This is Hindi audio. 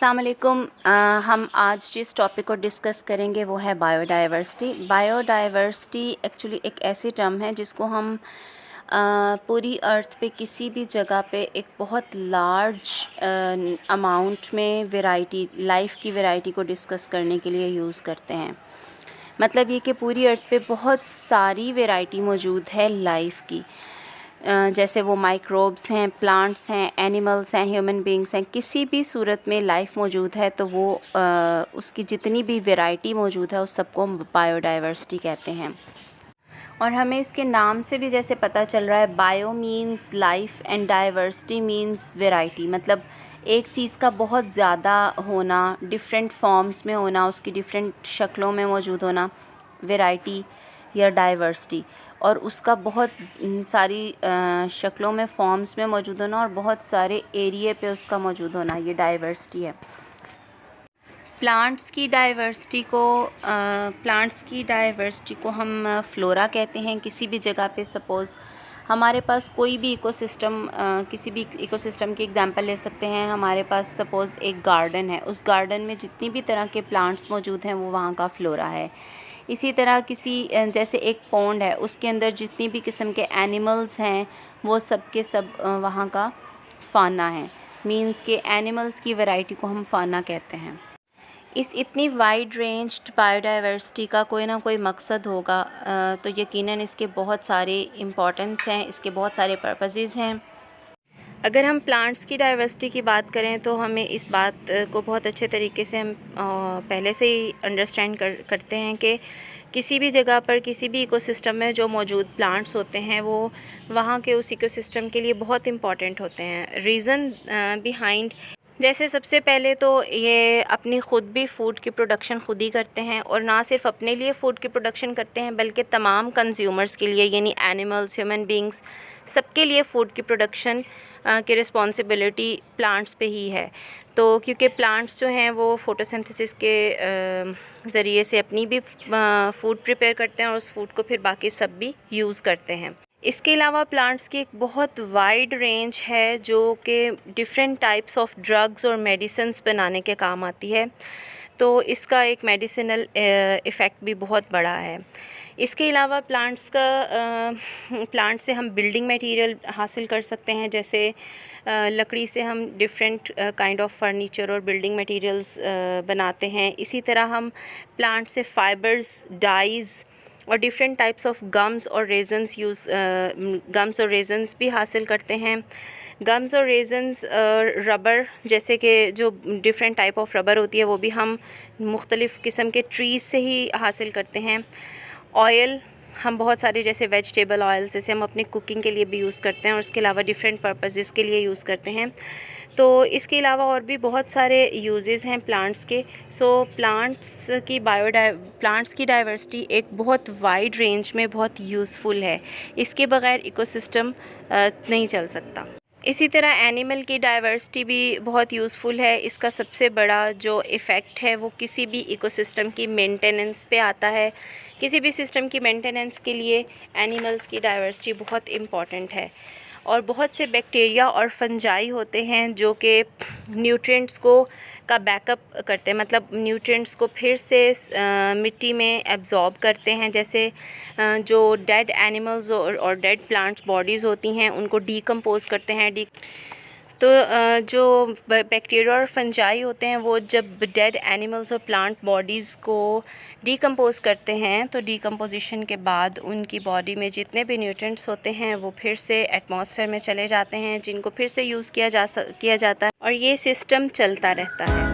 अस्सलाम वालेकुम। हम आज जिस टॉपिक को डिस्कस करेंगे वो है बायोडाइवर्सिटी। बायोडाइवर्सिटी एक्चुअली एक ऐसी टर्म है जिसको हम पूरी अर्थ पे किसी भी जगह पे एक बहुत लार्ज अमाउंट में वैरायटी, लाइफ की वैरायटी को डिस्कस करने के लिए यूज़ करते हैं। मतलब ये कि पूरी अर्थ पे बहुत सारी वैरायटी मौजूद है लाइफ की, जैसे वो माइक्रोब्स हैं, प्लांट्स हैं, एनिमल्स हैं, ह्यूमन बींग्स हैं। किसी भी सूरत में लाइफ मौजूद है तो वो उसकी जितनी भी वैरायटी मौजूद है उस सबको हम बायोडाइवर्सिटी कहते हैं। और हमें इसके नाम से भी जैसे पता चल रहा है, bio means life and diversity means variety. मतलब एक चीज़ का बहुत ज़्यादा होना, डिफरेंट फॉर्म्स में होना, उसकी डिफरेंट शक्लों में मौजूद होना, वैरायटी या डाइवर्सिटी। और उसका बहुत सारी शक्लों में, फॉर्म्स में मौजूद होना और बहुत सारे एरिए पे उसका मौजूद होना, ये डाइवर्सिटी है। प्लांट्स की डाइवर्सिटी को हम फ्लोरा कहते हैं। किसी भी जगह पे सपोज़ हमारे पास कोई भी इकोसिस्टम, किसी भी इकोसिस्टम की एग्जांपल ले सकते हैं। हमारे पास सपोज़ एक गार्डन है, उस गार्डन में जितनी भी तरह के प्लांट्स मौजूद हैं वो वहाँ का फ्लोरा है। इसी तरह किसी जैसे एक पॉन्ड है, उसके अंदर जितनी भी किस्म के एनिमल्स हैं वो सब के सब वहाँ का फाना है। मींस के एनिमल्स की वैरायटी को हम फाना कहते हैं। इस इतनी वाइड रेंज्ड बायोडाइवर्सिटी का कोई ना कोई मकसद होगा, तो यकीनन इसके बहुत सारे इम्पोर्टेंस हैं, इसके बहुत सारे पर्पसेस हैं। अगर हम प्लांट्स की डाइवर्सिटी की बात करें तो हमें इस बात को बहुत अच्छे तरीके से हम पहले से ही अंडरस्टैंड करते हैं कि किसी भी जगह पर, किसी भी इकोसिस्टम में जो मौजूद प्लांट्स होते हैं वो वहाँ के उस इकोसिस्टम के लिए बहुत इम्पॉर्टेंट होते हैं। रीज़न बिहाइंड, जैसे सबसे पहले तो ये अपनी ख़ुद भी फ़ूड की प्रोडक्शन ख़ुद ही करते हैं, और ना सिर्फ अपने लिए फ़ूड की प्रोडक्शन करते हैं बल्कि तमाम कंज्यूमर्स के लिए, यानी एनिमल्स, ह्यूमन बींग्स, सबके लिए फ़ूड की प्रोडक्शन की रिस्पॉन्सिबिलिटी प्लांट्स पे ही है। तो क्योंकि प्लांट्स जो हैं वो फोटोसिंथेसिस के ज़रिए से अपनी भी फ़ूड प्रिपेयर करते हैं और उस फ़ूड को फिर बाकी सब भी यूज़ करते हैं। इसके अलावा प्लांट्स की एक बहुत वाइड रेंज है जो कि डिफरेंट टाइप्स ऑफ ड्रग्स और मेडिसिन्स बनाने के काम आती है। तो इसका एक मेडिसिनल इफ़ेक्ट भी बहुत बड़ा है। इसके अलावा प्लांट से हम बिल्डिंग मटेरियल हासिल कर सकते हैं। जैसे लकड़ी से हम डिफरेंट काइंड ऑफ फर्नीचर और बिल्डिंग मटेरियल्स बनाते हैं। इसी तरह हम प्लांट से फ़ाइबर्स, डाइज़ और डिफरेंट टाइप्स ऑफ गम्स और रेजन्स भी हासिल करते हैं। गम्स और रेजन्स, रबर, जैसे कि जो डिफरेंट टाइप ऑफ रबर होती है वो भी हम मुख्तलिफ़ किस्म के ट्रीज़ से ही हासिल करते हैं। ऑयल हम बहुत सारे, जैसे वेजिटेबल ऑयल, जैसे हम अपनी कुकिंग के लिए भी यूज़ करते हैं और उसके अलावा डिफरेंट पर्पसेस के लिए यूज़ करते हैं। तो इसके अलावा और भी बहुत सारे यूजेस हैं प्लांट्स के। सो प्लांट्स की डाइवर्सिटी एक बहुत वाइड रेंज में बहुत यूज़फुल है। इसके बग़ैर इकोसिस्टम नहीं चल सकता। इसी तरह एनिमल की डाइवर्सिटी भी बहुत यूज़फुल है। इसका सबसे बड़ा जो इफ़ेक्ट है वो किसी भी इकोसिस्टम की मेंटेनेंस पे आता है। किसी भी सिस्टम की मेंटेनेंस के लिए एनिमल्स की डाइवर्सिटी बहुत इम्पॉर्टेंट है। और बहुत से बैक्टीरिया और फंजाई होते हैं जो कि न्यूट्रिएंट्स का बैकअप करते हैं, मतलब न्यूट्रिएंट्स को फिर से मिट्टी में एब्ज़ॉर्ब करते हैं। जैसे जो डेड एनिमल्स और डेड प्लांट्स बॉडीज़ होती हैं उनको डीकम्पोज़ करते हैं। तो जो बैक्टीरिया और फंजाई होते हैं वो जब डेड एनिमल्स और प्लांट बॉडीज़ को डीकम्पोज़ करते हैं तो डीकम्पोजिशन के बाद उनकी बॉडी में जितने भी न्यूट्रिएंट्स होते हैं वो फिर से एटमॉस्फेयर में चले जाते हैं, जिनको फिर से यूज़ किया जाता है और ये सिस्टम चलता रहता है।